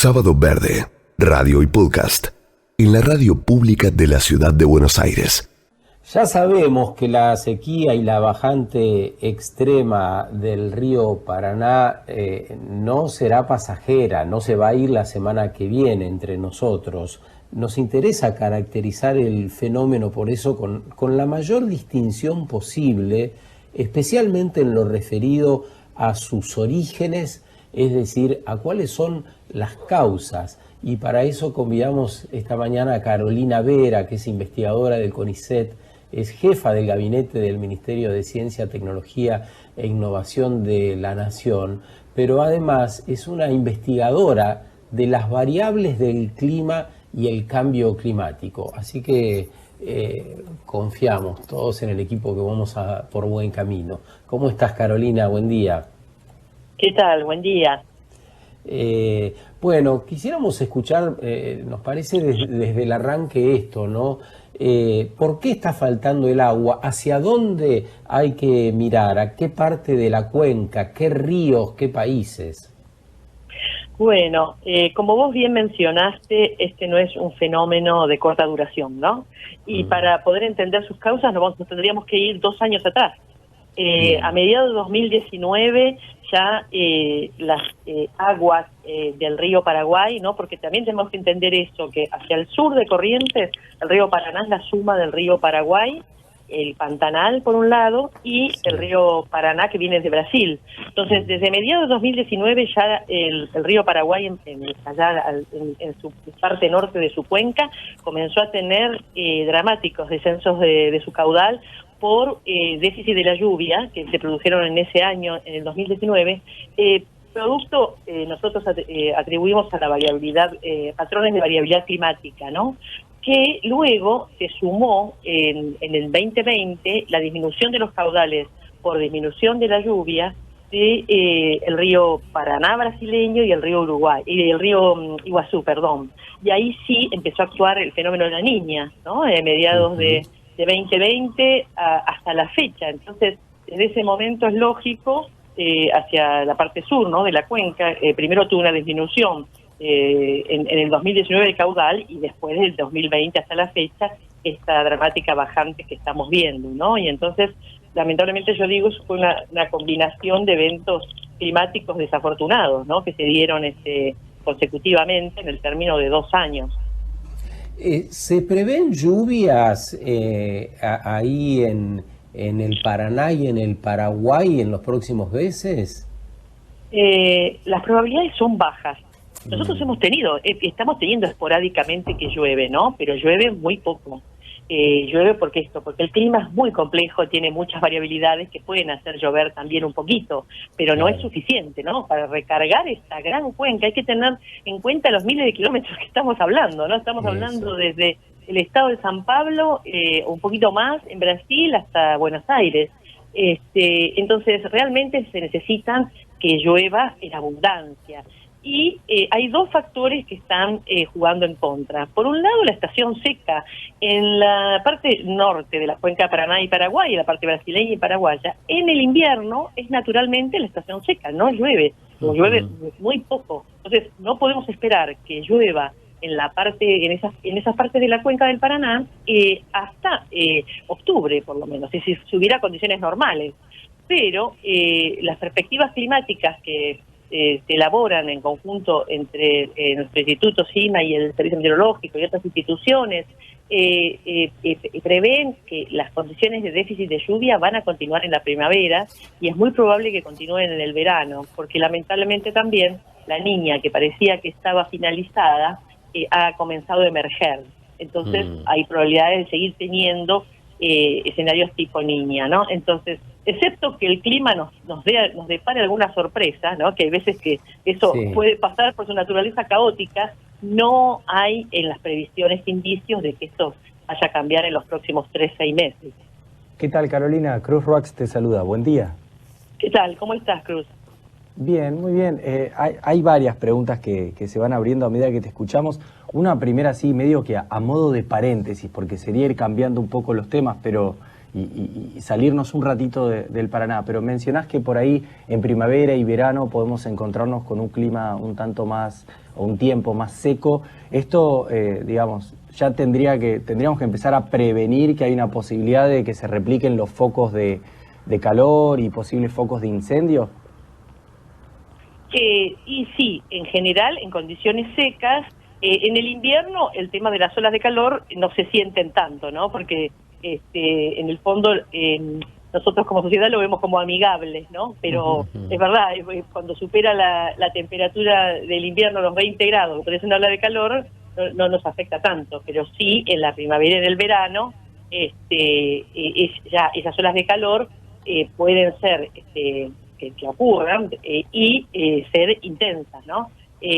Sábado Verde, radio y podcast, en la radio pública de la ciudad de Buenos Aires. Ya sabemos que la sequía y la bajante extrema del río Paraná no será pasajera, no se va a ir la semana que viene entre nosotros. Nos interesa caracterizar el fenómeno por eso con la mayor distinción posible, especialmente en lo referido a sus orígenes, es decir, a cuáles son las causas. Y para eso convidamos esta mañana a Carolina Vera, que es investigadora del CONICET, es jefa del gabinete del Ministerio de Ciencia, Tecnología e Innovación de la Nación, pero además es una investigadora de las variables del clima y el cambio climático. Así que confiamos todos en el equipo que vamos por buen camino. ¿Cómo estás, Carolina? Buen día. ¿Qué tal? Buen día. Bueno, quisiéramos escuchar, nos parece desde el arranque esto, ¿no? ¿Por qué está faltando el agua? ¿Hacia dónde hay que mirar? ¿A qué parte de la cuenca? ¿Qué ríos? ¿Qué países? Bueno, como vos bien mencionaste, este no es un fenómeno de corta duración, ¿no? Y para poder entender sus causas nos tendríamos que ir 2 años atrás. A mediados de 2019 ya las aguas del río Paraguay, ¿no? Porque también tenemos que entender eso, que hacia el sur de Corrientes, el río Paraná es la suma del río Paraguay, el Pantanal por un lado, y el río Paraná que viene de Brasil. Entonces, desde mediados de 2019 ya el río Paraguay, en su parte norte de su cuenca, comenzó a tener dramáticos descensos de su caudal por déficit de la lluvia que se produjeron en ese año, en el 2019, producto nosotros atribuimos a la variabilidad, patrones de variabilidad climática, ¿no? Que luego se sumó en el 2020 la disminución de los caudales por disminución de la lluvia de el río Paraná brasileño y el río Uruguay, y el río Iguazú, perdón. Y ahí sí empezó a actuar el fenómeno de la Niña, ¿no? Mediados de 2020 hasta la fecha. Entonces, desde ese momento es lógico, hacia la parte sur, ¿no? De la cuenca, primero tuvo una disminución en el 2019 el caudal, y después del 2020 hasta la fecha esta dramática bajante que estamos viendo, ¿no? Y entonces, lamentablemente yo digo, eso fue una combinación de eventos climáticos desafortunados, ¿no? Que se dieron consecutivamente en el término de 2 años. ¿Se prevén lluvias ahí en el Paraná y en el Paraguay en los próximos meses? Las probabilidades son bajas. Nosotros estamos teniendo esporádicamente que llueve, ¿no? Pero llueve muy poco. Llueve porque el clima es muy complejo, tiene muchas variabilidades que pueden hacer llover también un poquito, pero no es suficiente, ¿no? Para recargar esta gran cuenca hay que tener en cuenta los miles de kilómetros que estamos hablando, ¿no? Estamos hablando desde el estado de San Pablo, un poquito más en Brasil hasta Buenos Aires. Entonces realmente se necesitan que llueva en abundancia. Y hay 2 factores que están jugando en contra. Por un lado, la estación seca. En la parte norte de la cuenca Paraná y Paraguay, en la parte brasileña y paraguaya, en el invierno es naturalmente la estación seca, no llueve, llueve muy poco. Entonces, no podemos esperar que llueva en esas partes de la cuenca del Paraná hasta octubre, por lo menos, si hubiera condiciones normales. Pero las perspectivas climáticas que se elaboran en conjunto entre nuestro Instituto CIMA y el Servicio Meteorológico y otras instituciones, prevén que las condiciones de déficit de lluvia van a continuar en la primavera, y es muy probable que continúen en el verano, porque lamentablemente también la Niña, que parecía que estaba finalizada, ha comenzado a emerger. Entonces hay probabilidades de seguir teniendo escenarios tipo Niña, ¿no? Entonces, excepto que el clima nos depare alguna sorpresa, ¿no? Que hay veces que eso puede pasar por su naturaleza caótica, no hay en las previsiones indicios de que esto vaya a cambiar en los próximos 3-6 meses. ¿Qué tal, Carolina? Cruz Roax te saluda. Buen día. ¿Qué tal? ¿Cómo estás, Cruz? Bien, muy bien. Hay varias preguntas que se van abriendo a medida que te escuchamos. Una primera, sí, medio que a modo de paréntesis, porque sería ir cambiando un poco los temas, pero y salirnos un ratito del Paraná, pero mencionás que por ahí en primavera y verano podemos encontrarnos con un clima un tanto más, o un tiempo más seco. Esto, digamos, ya tendríamos que empezar a prevenir que hay una posibilidad de que se repliquen los focos de calor y posibles focos de incendio. Y sí, en general, en condiciones secas, en el invierno el tema de las olas de calor no se sienten tanto, ¿no? Porque en el fondo nosotros como sociedad lo vemos como amigables, ¿no? Pero es verdad, cuando supera la temperatura del invierno los 20 grados, que parece una ola de calor, no nos afecta tanto, pero sí en la primavera y en el verano, ya esas olas de calor pueden ser que ocurran y ser intensas, ¿no?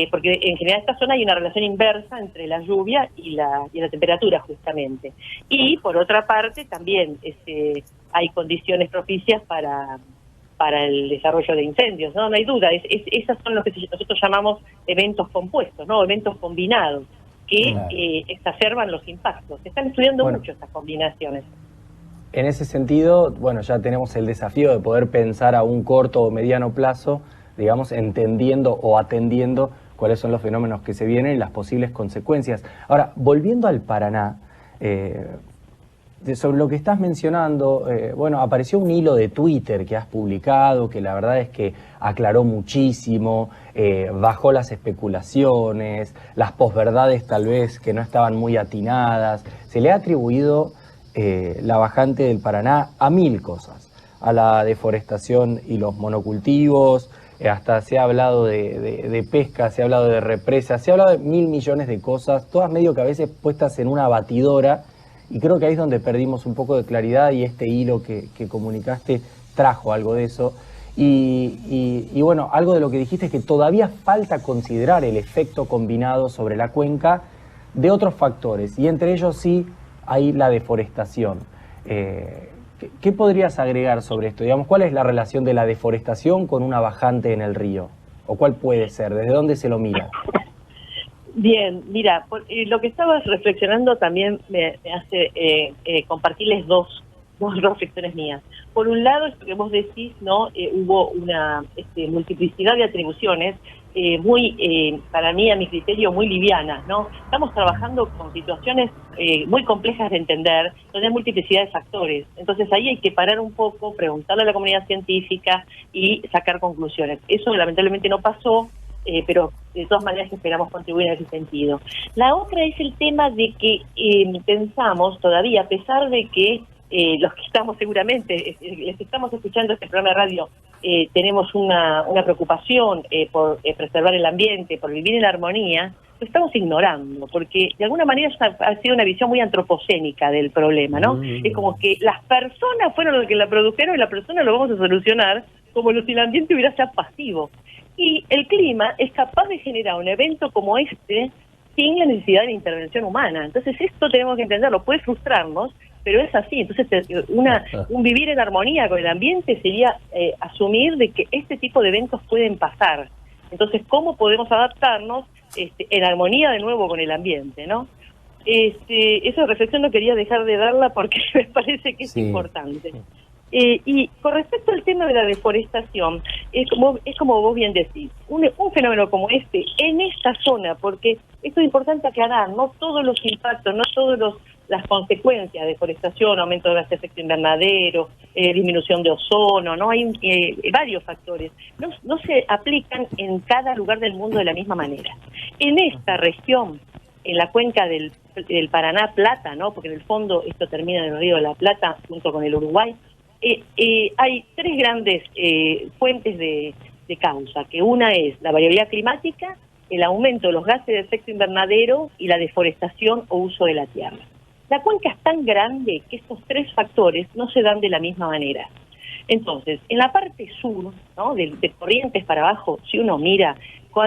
Porque en general en esta zona hay una relación inversa entre la lluvia y la temperatura, justamente. Y por otra parte también hay condiciones propicias para el desarrollo de incendios, ¿no? No hay duda, esas son lo que nosotros llamamos eventos compuestos, ¿no? Eventos combinados, que exacerban los impactos. Se están estudiando mucho estas combinaciones. En ese sentido, bueno, ya tenemos el desafío de poder pensar a un corto o mediano plazo, digamos, entendiendo o atendiendo cuáles son los fenómenos que se vienen y las posibles consecuencias. Ahora, volviendo al Paraná, sobre lo que estás mencionando, bueno, apareció un hilo de Twitter que has publicado, que la verdad es que aclaró muchísimo, bajó las especulaciones, las posverdades tal vez que no estaban muy atinadas. Se le ha atribuido la bajante del Paraná a 1000 cosas, a la deforestación y los monocultivos, hasta se ha hablado de pesca, se ha hablado de represas, se ha hablado de 1000 millones de cosas, todas medio que a veces puestas en una batidora, y creo que ahí es donde perdimos un poco de claridad y este hilo que comunicaste trajo algo de eso. Y bueno, algo de lo que dijiste es que todavía falta considerar el efecto combinado sobre la cuenca de otros factores, y entre ellos sí hay la deforestación. ¿Qué podrías agregar sobre esto? Digamos, ¿cuál es la relación de la deforestación con una bajante en el río? ¿O cuál puede ser? ¿Desde dónde se lo mira? Bien, mira, lo que estabas reflexionando también me hace compartirles dos reflexiones mías. Por un lado, esto que vos decís, ¿no? Hubo una multiplicidad de atribuciones para mí, a mi criterio, muy livianas, ¿no? Estamos trabajando con situaciones muy complejas de entender, donde hay multiplicidad de factores. Entonces ahí hay que parar un poco, preguntarle a la comunidad científica y sacar conclusiones. Eso lamentablemente no pasó, pero de todas maneras esperamos contribuir en ese sentido. La otra es el tema de que pensamos todavía, a pesar de que los que estamos seguramente, les estamos escuchando este programa de radio, tenemos una preocupación por preservar el ambiente, por vivir en armonía, lo estamos ignorando, porque de alguna manera ha sido una visión muy antropocénica del problema, ¿no? Es como que las personas fueron los que la produjeron y la persona lo vamos a solucionar como si el ambiente hubiera sido pasivo. Y el clima es capaz de generar un evento como este sin la necesidad de intervención humana. Entonces esto tenemos que entenderlo, puede frustrarnos, pero es así. Entonces un vivir en armonía con el ambiente sería asumir de que este tipo de eventos pueden pasar. Entonces, ¿cómo podemos adaptarnos en armonía de nuevo con el ambiente, ¿no? Esa reflexión no quería dejar de darla porque me parece que es importante. Y con respecto al tema de la deforestación, es como vos bien decís, un fenómeno como este, en esta zona, porque esto es importante aclarar, no todos los impactos, no todas las consecuencias de deforestación, aumento de gases de efecto invernadero, disminución de ozono, ¿no? Hay varios factores, no se aplican en cada lugar del mundo de la misma manera. En esta región, en la cuenca del Paraná Plata, ¿no? Porque en el fondo esto termina en el río de la Plata junto con el Uruguay, hay tres grandes fuentes de causa, que una es la variabilidad climática, el aumento de los gases de efecto invernadero y la deforestación o uso de la tierra. La cuenca es tan grande que estos tres factores no se dan de la misma manera. Entonces, en la parte sur, ¿no? de Corrientes para abajo, si uno mira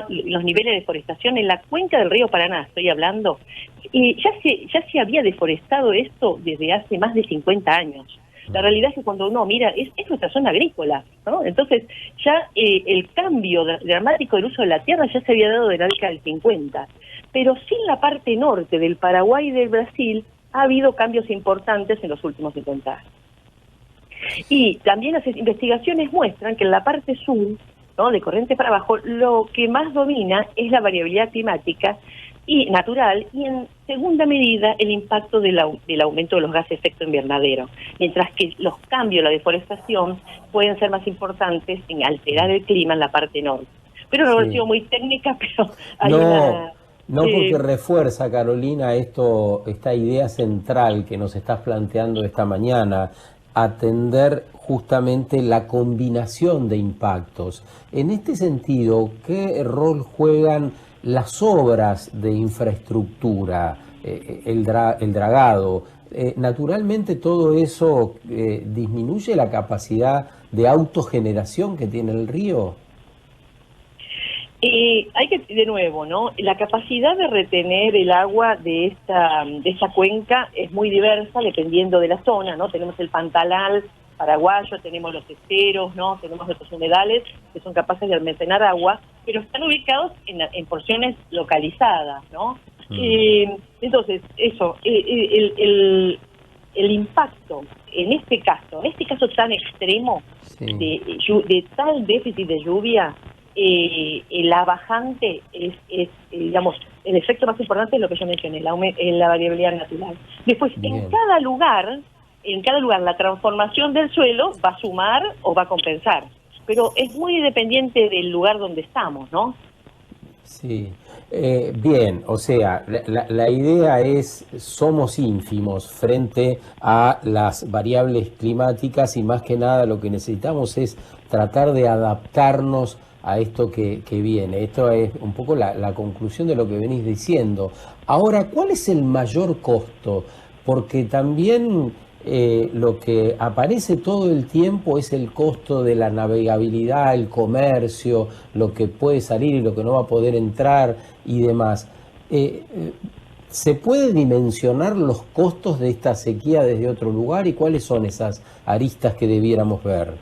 los niveles de deforestación en la cuenca del río Paraná, estoy hablando, ya se había deforestado esto desde hace más de 50 años. La realidad es que cuando uno mira, es nuestra zona agrícola, ¿no? Entonces, ya el cambio dramático del uso de la tierra ya se había dado de la década del 50. Pero sí en la parte norte del Paraguay y del Brasil ha habido cambios importantes en los últimos 50 años. Y también las investigaciones muestran que en la parte sur, ¿no?, de corriente para abajo, lo que más domina es la variabilidad climática y natural, y en segunda medida el impacto del aumento de los gases de efecto invernadero, mientras que los cambios, la deforestación, pueden ser más importantes en alterar el clima en la parte norte. Pero no he sido muy técnica, pero hay una... No, porque refuerza, Carolina, esta idea central que nos estás planteando esta mañana, atender justamente la combinación de impactos. En este sentido, ¿qué rol juegan las obras de infraestructura, el dragado? Naturalmente todo eso disminuye la capacidad de autogeneración que tiene el río. Hay que, de nuevo, ¿no?, la capacidad de retener el agua de esta cuenca es muy diversa dependiendo de la zona, ¿no? Tenemos el pantanal paraguayo, tenemos los esteros, ¿no?, tenemos nuestros humedales que son capaces de almacenar agua, pero están ubicados en porciones localizadas, ¿no? Entonces, eso, el impacto en este caso tan extremo, de tal déficit de lluvia, la bajante es digamos, el efecto más importante es lo que yo mencioné, la variabilidad natural. Después, en cada lugar, la transformación del suelo va a sumar o va a compensar, pero es muy dependiente del lugar donde estamos, ¿no? Sí, bien, o sea, la idea es, somos ínfimos frente a las variables climáticas y más que nada lo que necesitamos es tratar de adaptarnos a esto que viene. Esto es un poco la conclusión de lo que venís diciendo. Ahora, ¿cuál es el mayor costo? Porque también lo que aparece todo el tiempo es el costo de la navegabilidad, el comercio, lo que puede salir y lo que no va a poder entrar y demás. ¿Se puede dimensionar los costos de esta sequía desde otro lugar y cuáles son esas aristas que debiéramos ver?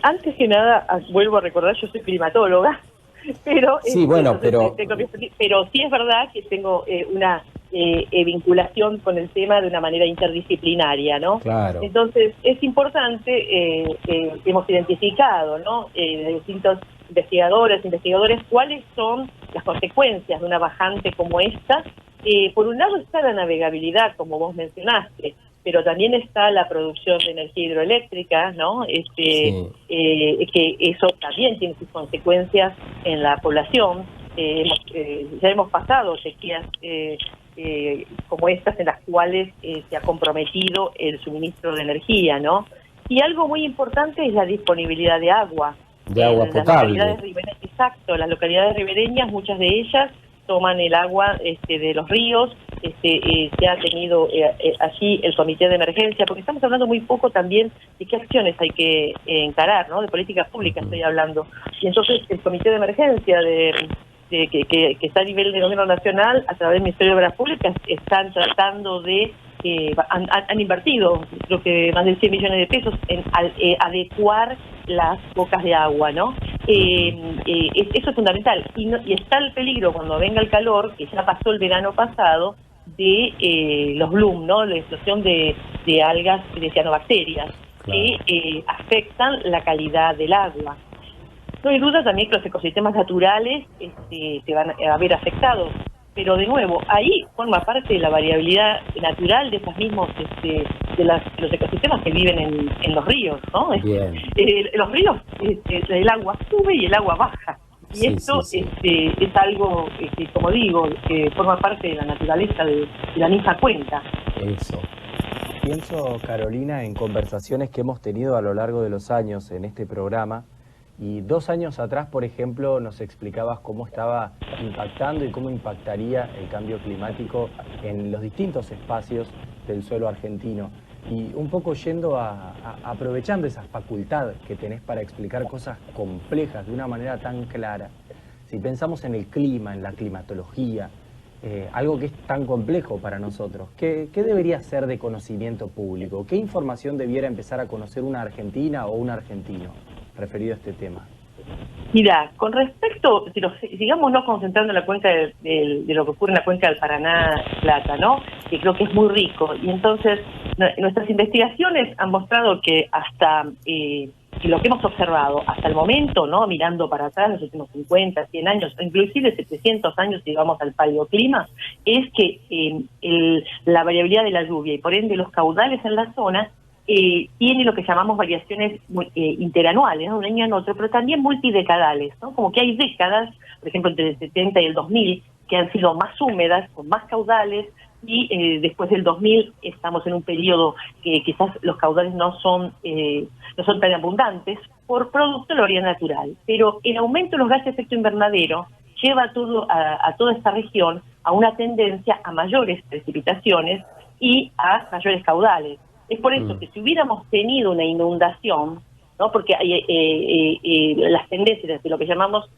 Antes que nada, vuelvo a recordar, yo soy climatóloga, pero sí, bueno, pero sí es verdad que tengo una vinculación con el tema de una manera interdisciplinaria, ¿no? Claro. Entonces, es importante, hemos identificado, ¿no?, de distintos investigadores, cuáles son las consecuencias de una bajante como esta. Por un lado está la navegabilidad, como vos mencionaste, pero también está la producción de energía hidroeléctrica, ¿no? Que eso también tiene sus consecuencias en la población. Ya hemos pasado sequías como estas en las cuales se ha comprometido el suministro de energía, ¿no? Y algo muy importante es la disponibilidad de agua. De agua potable. Exacto, las localidades ribereñas, muchas de ellas toman el agua de los ríos. Se ha tenido allí el comité de emergencia, porque estamos hablando muy poco también de qué acciones hay que encarar, ¿no? De políticas públicas estoy hablando. Y entonces el comité de emergencia que está a nivel del gobierno nacional, a través del Ministerio de Obras Públicas, están tratando de han invertido, creo que más de 100 millones de pesos en adecuar las bocas de agua, ¿no? Eso es fundamental. Y está el peligro cuando venga el calor, que ya pasó el verano pasado, de los bloom, ¿no?, la explosión de algas, de cianobacterias, que afectan la calidad del agua. No hay duda también que los ecosistemas naturales se van a ver afectados, pero de nuevo, ahí forma parte de la variabilidad natural de esos mismos, de los ecosistemas que viven en los ríos, ¿no? Los ríos, el agua sube y el agua baja. Y esto es algo, como digo, que forma parte de la naturaleza de la misma cuenca. Eso. Pienso, Carolina, en conversaciones que hemos tenido a lo largo de los años en este programa, y 2 años atrás, por ejemplo, nos explicabas cómo estaba impactando y cómo impactaría el cambio climático en los distintos espacios del suelo argentino. Y un poco aprovechando esa facultad que tenés para explicar cosas complejas de una manera tan clara, si pensamos en el clima, en la climatología, algo que es tan complejo para nosotros, ¿qué debería ser de conocimiento público? ¿Qué información debiera empezar a conocer una argentina o un argentino referido a este tema? Mira, con respecto, sigamos no concentrando en la cuenca de lo que ocurre en la cuenca del Paraná-Plata, ¿no? Que creo que es muy rico. Y entonces, nuestras investigaciones han mostrado que hasta que lo que hemos observado hasta el momento, ¿no? Mirando para atrás, los últimos 50, 100 años, inclusive 700 años, si vamos al paleoclima, es que la variabilidad de la lluvia y por ende los caudales en la zona tiene lo que llamamos variaciones interanuales, ¿no? Un año en otro, pero también multidecadales, ¿no? Como que hay décadas, por ejemplo, entre el 70 y el 2000, que han sido más húmedas, con más caudales, y después del 2000 estamos en un periodo que quizás los caudales no son tan abundantes por producto de la variedad natural. Pero el aumento de los gases de efecto invernadero lleva a toda esta región a una tendencia a mayores precipitaciones y a mayores caudales. Es por eso que si hubiéramos tenido una inundación, ¿no? Porque las tendencias de lo que llamamos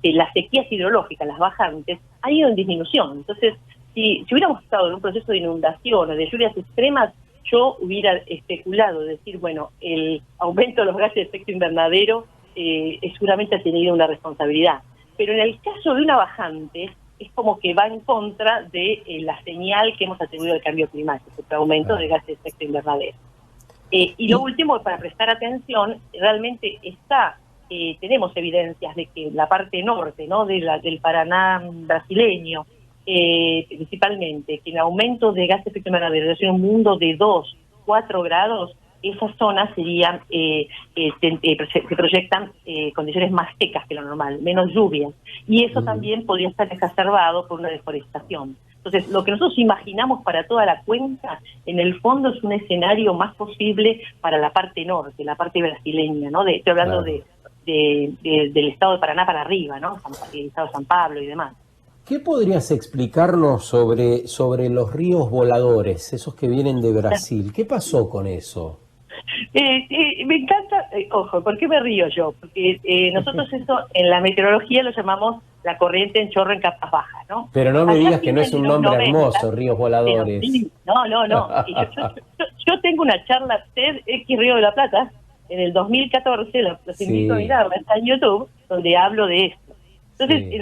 las sequías hidrológicas, las bajantes, han ido en disminución. Entonces, si hubiéramos estado en un proceso de inundación o de lluvias extremas, yo hubiera especulado, decir, bueno, el aumento de los gases de efecto invernadero seguramente ha tenido una responsabilidad. Pero en el caso de una bajante, es como que va en contra de la señal que hemos atribuido al cambio climático, el aumento de gases de efecto invernadero. Y lo último, para prestar atención, realmente tenemos evidencias de que la parte norte, ¿no? Del Paraná brasileño, principalmente, que el aumento de gases de efecto invernadero en un mundo de 2, 4 grados, esas zonas serían, se proyectan condiciones más secas que lo normal, menos lluvias, y eso también podría estar exacerbado por una deforestación. Entonces, lo que nosotros imaginamos para toda la cuenca, en el fondo es un escenario más posible para la parte norte, la parte brasileña, ¿no? Estoy hablando del estado de Paraná para arriba, ¿no? El estado de San Pablo y demás. ¿Qué podrías explicarnos sobre los ríos voladores, esos que vienen de Brasil? ¿Qué pasó con eso? Me encanta, ojo, ¿por qué me río yo? Porque nosotros eso en la meteorología lo llamamos la corriente en chorro en capas bajas, ¿no? Pero no me digas que no es un nombre hermoso, ríos voladores. Sí, no. Yo tengo una charla TED X Río de la Plata en el 2014, los invito a mirarla, está en YouTube, donde hablo de esto. Entonces,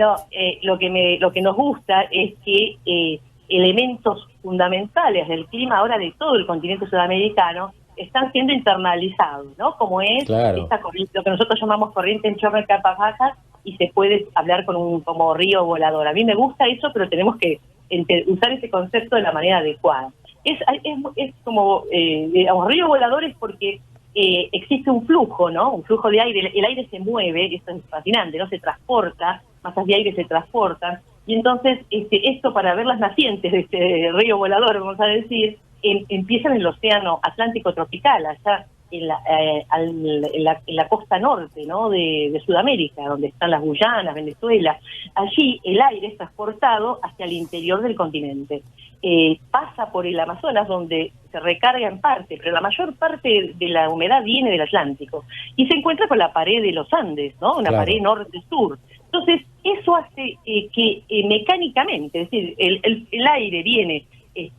lo que nos gusta es que elementos fundamentales del clima ahora de todo el continente sudamericano están siendo internalizados, ¿no? Como es esta corriente, lo que nosotros llamamos corriente en chorro en capas bajas, y se puede hablar como río volador. A mí me gusta eso, pero tenemos que usar ese concepto de la manera adecuada. Es como, digamos, río volador es porque existe un flujo, ¿no? Un flujo de aire, el aire se mueve, esto es fascinante, ¿no? Se transporta, masas de aire se transportan, y entonces esto para ver las nacientes de este río volador, vamos a decir, empieza en el océano Atlántico tropical, allá en la costa norte, ¿no? de Sudamérica, donde están las Guyanas, Venezuela. Allí el aire es transportado hacia el interior del continente. Pasa por el Amazonas, donde se recarga en parte, pero la mayor parte de la humedad viene del Atlántico, y se encuentra con la pared de los Andes, ¿no? Una pared norte-sur. Entonces, eso hace que mecánicamente, es decir, el aire viene,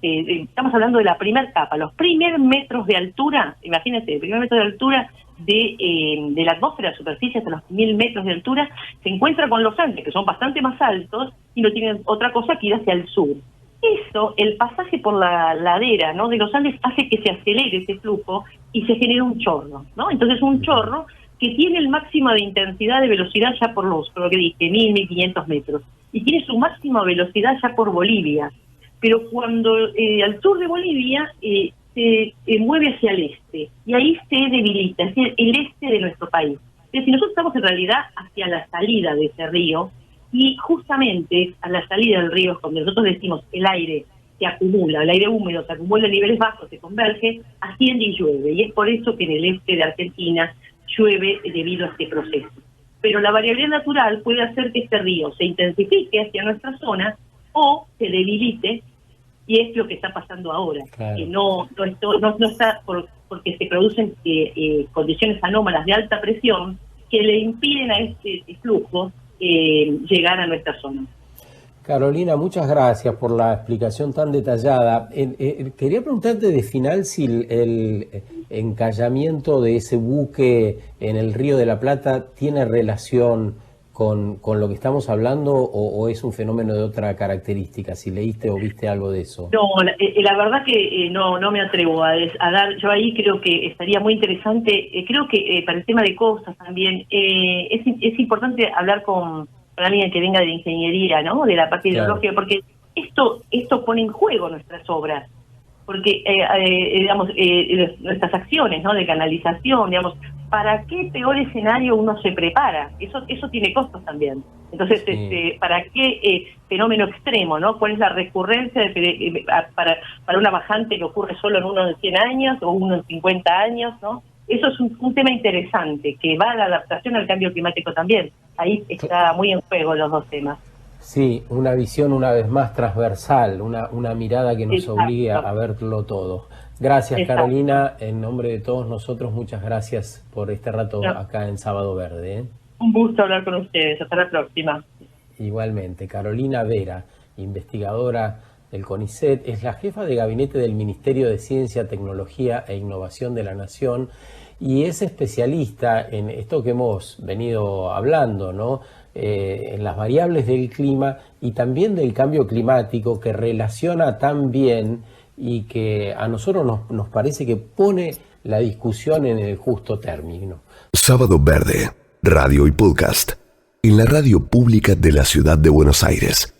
estamos hablando de la primera capa, los primeros metros de altura, imagínense, el primer metro de altura de la atmósfera, superficie hasta los 1000 metros de altura, se encuentra con los Andes, que son bastante más altos, y no tienen otra cosa que ir hacia el sur. Eso, el pasaje por la ladera, ¿no? de los Andes hace que se acelere ese flujo y se genera un chorro, ¿no? Entonces un chorro que tiene el máximo de intensidad de velocidad ya por lo que dije, 1000, 1500 metros, y tiene su máxima velocidad ya por Bolivia. Pero cuando al sur de Bolivia se mueve hacia el este, y ahí se debilita, es decir, el este de nuestro país. Es decir, nosotros estamos en realidad hacia la salida de ese río, y justamente a la salida del río es cuando nosotros decimos el aire se acumula, el aire húmedo se acumula en niveles bajos, se converge, asciende y llueve, y es por eso que en el este de Argentina llueve debido a este proceso. Pero la variabilidad natural puede hacer que este río se intensifique hacia nuestra zona o se debilite, y es lo que está pasando ahora, que no está porque se producen condiciones anómalas de alta presión que le impiden a este flujo llegar a nuestra zona. Carolina, muchas gracias por la explicación tan detallada. Quería preguntarte de final si el encallamiento de ese buque en el Río de la Plata tiene relación con lo que estamos hablando o es un fenómeno de otra característica, si leíste o viste algo de eso. No, la verdad que no me atrevo a dar, yo ahí creo que estaría muy interesante, creo que para el tema de costas también, es importante hablar con alguien que venga de ingeniería, ¿no? De la parte hidrológica, porque esto pone en juego nuestras obras, porque digamos nuestras acciones, ¿no? De canalización, digamos, ¿para qué peor escenario uno se prepara? Eso tiene costos también. Entonces, sí. ¿Para qué fenómeno extremo, no? ¿Cuál es la recurrencia para una bajante que ocurre solo en uno en 100 años o uno en 50 años, ¿no? Eso es un tema interesante, que va a la adaptación al cambio climático también. Ahí está muy en juego los dos temas. Sí, una visión una vez más transversal, una mirada que nos Exacto. obligue a verlo todo. Gracias, Exacto. Carolina, en nombre de todos nosotros, muchas gracias por este rato acá en Sábado Verde. Un gusto hablar con ustedes, hasta la próxima. Igualmente, Carolina Vera, investigadora del CONICET, es la jefa de gabinete del Ministerio de Ciencia, Tecnología e Innovación de la Nación y es especialista en esto que hemos venido hablando, ¿no? En las variables del clima y también del cambio climático que relaciona tan bien y que a nosotros nos parece que pone la discusión en el justo término. Sábado Verde, radio y podcast, en la radio pública de la Ciudad de Buenos Aires.